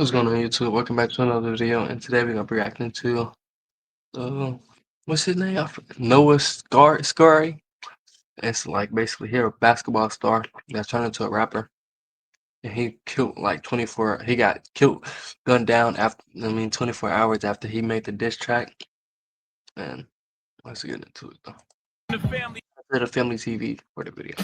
What's going on YouTube? Welcome back to another video, and today we're gonna be reacting to what's his name? Noah Scary. It's like basically here a basketball star that turned into a rapper, and he killed like 24. He got killed, gunned down after 24 hours after he made the diss track. And let's get into it though. The family TV for the video.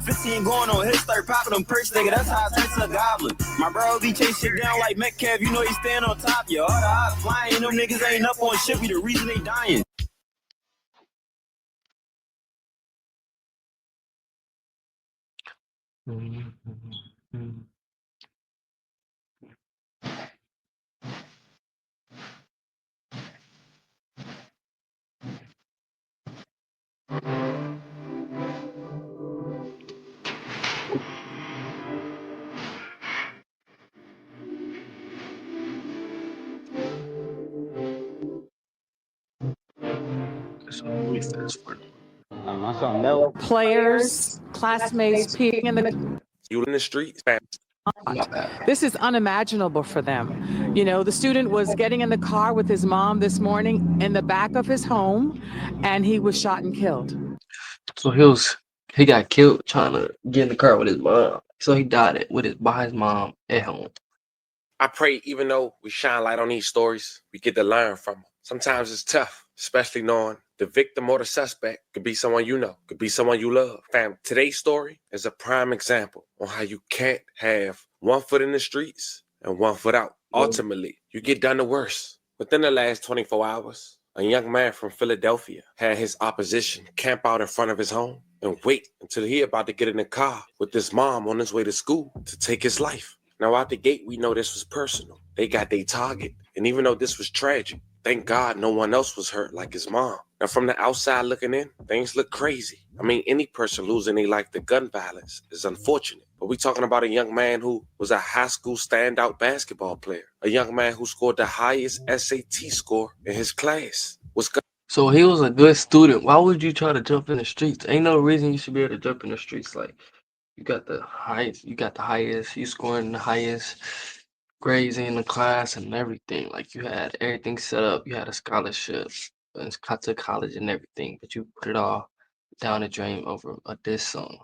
15 going on his start popping them perks, nigga. That's how I taste a goblin. My bro be chasing shit down like Metcalf, you know he stand on top. Yo, all the odds flying, them niggas ain't up on shit, be the reason they dying. So let me fast forward. Players, classmates, peeing in the. You in the streets, My bad. This is unimaginable for them. You know, the student was getting in the car with his mom this morning in the back of his home, and he was shot and killed. So he got killed trying to get in the car with his mom. So he died by his mom at home. I pray even though we shine light on these stories, we get to learn from them. Sometimes it's tough, especially knowing the victim or the suspect could be someone you know, could be someone you love. Fam, today's story is a prime example on how you can't have one foot in the streets and one foot out. Ultimately, you get done the worst. Within the last 24 hours, a young man from Philadelphia had his opposition camp out in front of his home and wait until he about to get in the car with his mom on his way to school to take his life. Now, out the gate, we know this was personal. They got their target. And even though this was tragic, thank God no one else was hurt like his mom. Now, from the outside looking in, things look crazy. I mean, any person losing their life to gun violence is unfortunate. But we're talking about a young man who was a high school standout basketball player. A young man who scored the highest SAT score in his class. So he was a good student. Why would you try to jump in the streets? Ain't no reason you should be able to jump in the streets. Like you got the highest, you scoring the highest grades in the class and everything. Like you had everything set up. You had a scholarship and to college and everything, but you put it all down the drain over a diss song.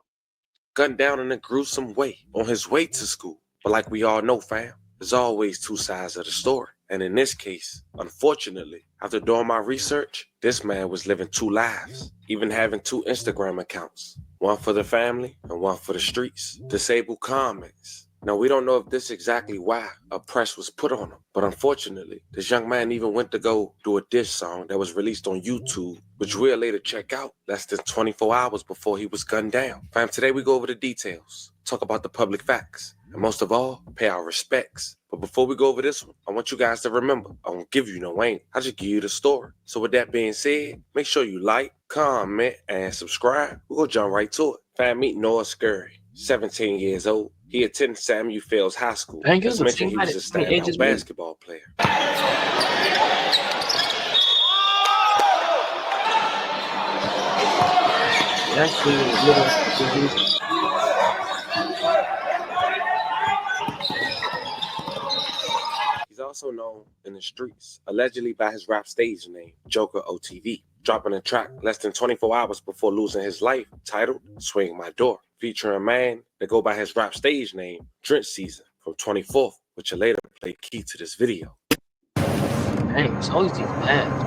Gunned down in a gruesome way on his way to school. But like we all know, fam, there's always two sides of the story. And in this case, unfortunately, after doing my research, this man was living two lives, even having two Instagram accounts, one for the family and one for the streets. Disabled comments. Now, we don't know if this is exactly why a press was put on him, but unfortunately, this young man even went to go do a diss song that was released on YouTube, which we'll later check out less than 24 hours before he was gunned down. Fam, today we go over the details, talk about the public facts, and most of all, pay our respects. But before we go over this one, I want you guys to remember, I won't give you no ain't. I just give you the story. So with that being said, make sure you like, comment, and subscribe. We'll go jump right to it. Fam, meet Noah Scary, 17 years old. He attended Samuel Fields High School. Dang, As mentioned, he was a standout basketball player. He's also known in the streets, allegedly by his rap stage name, Joker OTV, dropping a track less than 24 hours before losing his life, titled Swing My Door, featuring a man that go by his rap stage name, Drench Season, from 24th, which will later play key to this video. Dang, it's always these bad.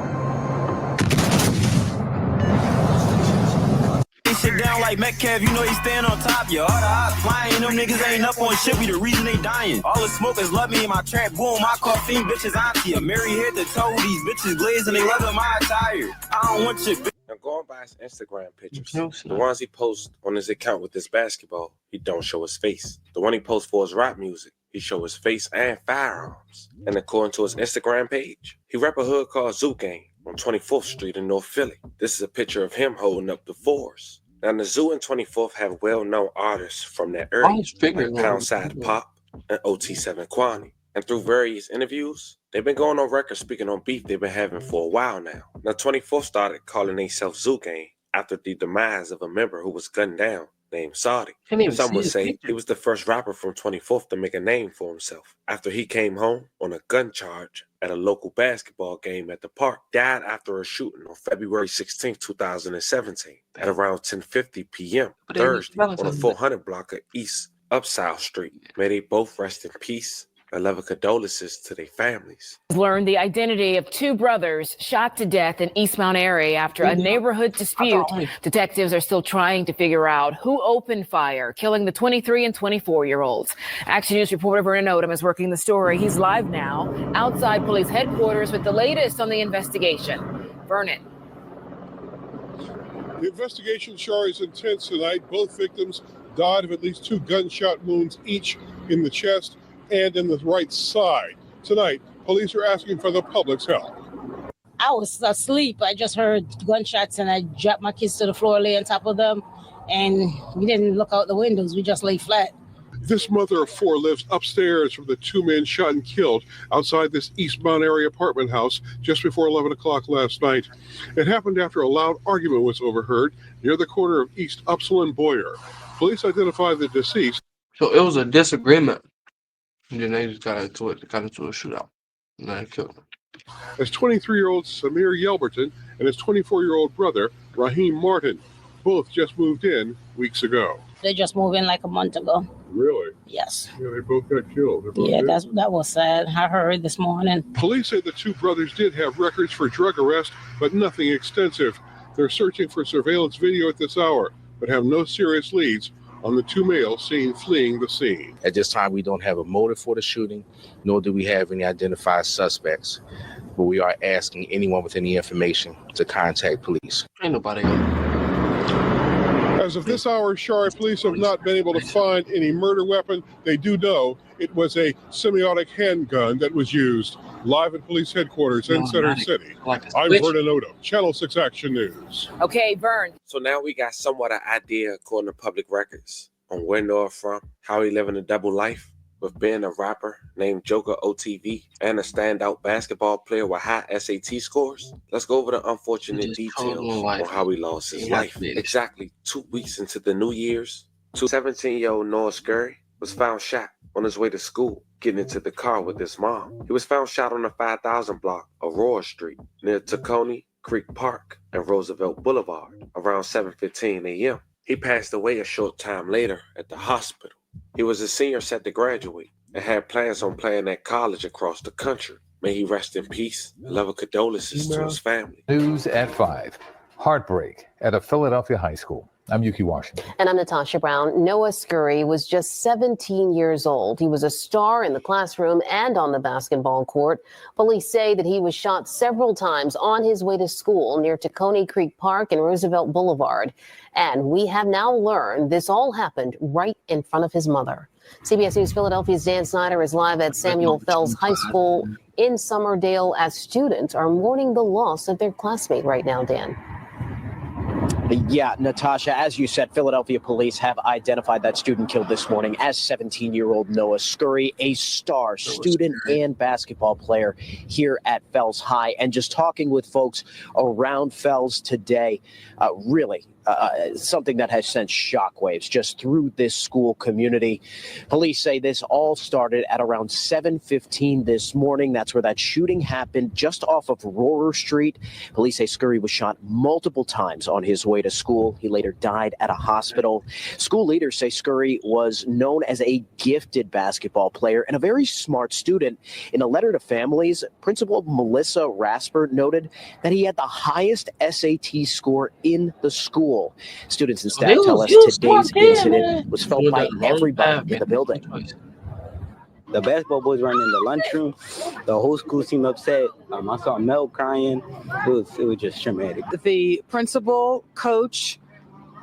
Shit down like Metcalf, you know he stand on top. Yo, all the odds flying, them niggas ain't up on shit, be the reason they dying. All the smokers love me in my trap, boom, my caffeine bitches auntie. I'm married head to toe, these bitches glazing, they loving my attire. I don't want your bitch. Now going by his Instagram pictures, the ones he posts on his account with his basketball, he don't show his face. The one he posts for his rap music, he show his face and firearms. And according to his Instagram page, he rep a hood called Zoo Gang on 24th Street in North Philly. This is a picture of him holding up the fours. Now, the Zoo and 24th have well-known artists from that area, like Poundside Pop and OT7 Kwani. And through various interviews, they've been going on record speaking on beef they've been having for a while now. Now, 24th started calling themselves Zoo Gang after the demise of a member who was gunned down. named Saudi. Can't even Some see would his say picture. he was the first rapper from 24th to make a name for himself after he came home on a gun charge at a local basketball game at the park. Died after a shooting on February 16, 2017 at around 10:50 p.m. But they Thursday on the Valentine's Day. 400 block of East Upside Street. May they both rest in peace. I love condolences to their families. Learned the identity of two brothers shot to death in East Mount Airy after a neighborhood dispute. Detectives are still trying to figure out who opened fire, killing the 23 and 24-year-olds. Action News reporter Vernon Odom is working the story. He's live now outside police headquarters with the latest on the investigation. Vernon. The investigation, Shar, is intense tonight. Both victims died of at least 2 gunshot wounds, each in the chest and in the right side. Tonight, police are asking for the public's help. I was asleep. I just heard gunshots and I dropped my kids to the floor, lay on top of them, and we didn't look out the windows. We just lay flat. This mother of 4 lives upstairs from the 2 men shot and killed outside this East Mount Airy apartment house just before 11 o'clock last night. It happened after a loud argument was overheard near the corner of East Upsall and Boyer. Police identified the deceased. So it was a disagreement. And then they just got into a shootout. And then they killed him. As 23-year-old Samir Yelberton and his 24-year-old brother, Raheem Martin, both just moved in weeks ago. They just moved in like a month ago. Really? Yes. Yeah, they both got killed. Yeah, that was sad. I heard this morning. Police say the 2 brothers did have records for drug arrest, but nothing extensive. They're searching for surveillance video at this hour, but have no serious leads on the 2 males seen fleeing the scene. At this time, we don't have a motive for the shooting, nor do we have any identified suspects. But we are asking anyone with any information to contact police. Ain't nobody. As of this hour, Shari, police have not been able to find any murder weapon. They do know it was a semiotic handgun that was used. Live at police headquarters in Center City. I'm Vernon Odom, Channel 6 Action News. Okay, Vern. So now we got somewhat an idea, according to public records, on where Noah from, how he living a double life with being a rapper named Joker OTV and a standout basketball player with high SAT scores. Let's go over the unfortunate details on how he lost his life. Exactly 2 weeks into the New Year's, 17-year-old Noah Scurry was found shot on his way to school, getting into the car with his mom. He was found shot on the 5000 block, Aurora Street, near Tacony Creek Park and Roosevelt Boulevard, around 7:15 a.m. He passed away a short time later at the hospital. He was a senior set to graduate and had plans on playing at college across the country. May he rest in peace. Love and condolences to his family. News at 5. Heartbreak at a Philadelphia high school. I'm Yuki Washington. And I'm Natasha Brown. Noah Scurry was just 17 years old. He was a star in the classroom and on the basketball court. Police say that he was shot several times on his way to school near Tacony Creek Park and Roosevelt Boulevard. And we have now learned this all happened right in front of his mother. CBS News Philadelphia's Dan Snyder is live at Samuel Fells High School in Summerdale as students are mourning the loss of their classmate right now, Dan. Yeah, Natasha, as you said, Philadelphia police have identified that student killed this morning as 17-year-old Noah Scurry, a star student and basketball player here at Fells High. And just talking with folks around Fells today, really something that has sent shockwaves just through this school community. Police say this all started at around 7:15 this morning. That's where that shooting happened, just off of Rohrer Street. Police say Scurry was shot multiple times on his way to school. He later died at a hospital. School leaders say Scurry was known as a gifted basketball player and a very smart student. In a letter to families, Principal Melissa Rasper noted that he had the highest SAT score in the school. Students and staff tell us today's incident was felt by everybody in the building. The basketball boys running in the lunchroom. The whole school seemed upset. I saw Mel crying. It was just traumatic. The principal, coach,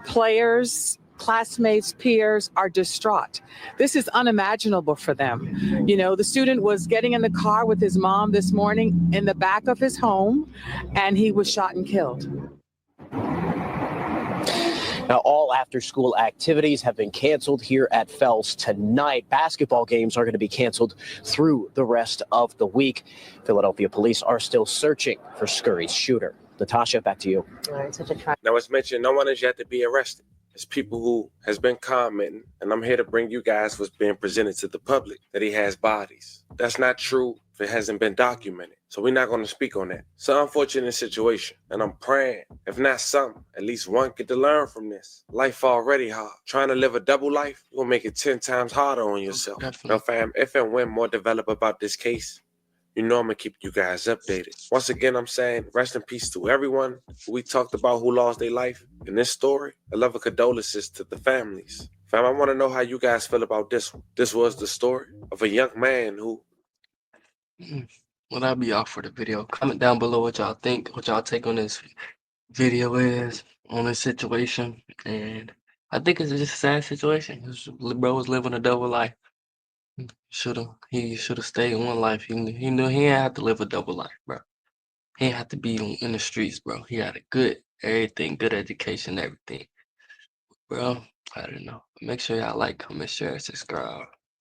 players, classmates, peers are distraught. This is unimaginable for them. You know, the student was getting in the car with his mom this morning in the back of his home, and he was shot and killed. Now, all after-school activities have been canceled here at Fells tonight. Basketball games are going to be canceled through the rest of the week. Philadelphia police are still searching for Scurry's shooter. Natasha, back to you. All right, such a tragic. Now, it's mentioned no one has yet to be arrested. It's people who has been commenting, and I'm here to bring you guys what's being presented to the public, that he has bodies. That's not true if it hasn't been documented. So we're not going to speak on that. It's an unfortunate situation, and I'm praying, if not some, at least one get to learn from this. Life already hard. Trying to live a double life, you're going to make it 10 times harder on yourself. Now, fam, if and when more develop about this case, you know I'm going to keep you guys updated. Once again, I'm saying rest in peace to everyone who we talked about who lost their life in this story. I love and condolences to the families. Fam, I want to know how you guys feel about this one. This was the story of a young man who... Well, that'll be all for the video. Comment down below what y'all think, what y'all take on this video is, on this situation. And I think it's just a sad situation. This bro was living a double life. He should have stayed in one life. He knew he didn't have to live a double life, bro. He didn't have to be in the streets, bro. He had a good everything, good education, everything. Bro, I don't know. Make sure y'all like, comment, share, subscribe.